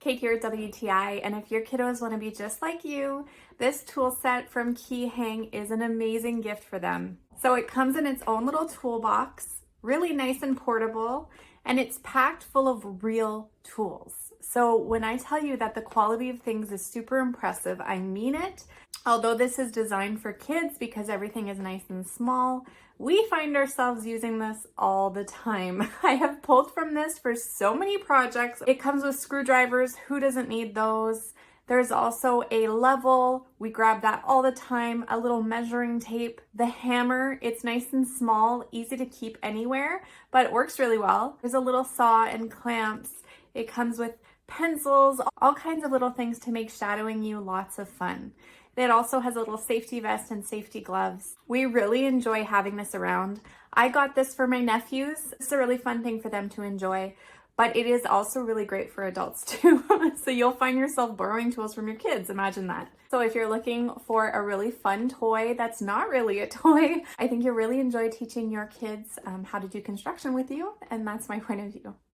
Kate here at WTI, and if your kiddos want to be just like you, this tool set from QeeHeng is an amazing gift for them. So it comes in its own little toolbox, really nice and portable, and it's packed full of real tools. So when I tell you that the quality of things is super impressive, I mean it. Although this is designed for kids because everything is nice and small, we find ourselves using this all the time. I have pulled from this for so many projects. It comes with screwdrivers. Who doesn't need those? There's also a level. We grab that all the time. A little measuring tape. The hammer. It's nice and small, easy to keep anywhere, but it works really well. There's a little saw and clamps. It comes with pencils, all kinds of little things to make shadowing you lots of fun. It also has a little safety vest and safety gloves. We really enjoy having this around. I got this for my nephews. It's a really fun thing for them to enjoy, but it is also really great for adults too. So you'll find yourself borrowing tools from your kids, imagine that. So if you're looking for a really fun toy that's not really a toy, I think you'll really enjoy teaching your kids how to do construction with you, and that's my point of view.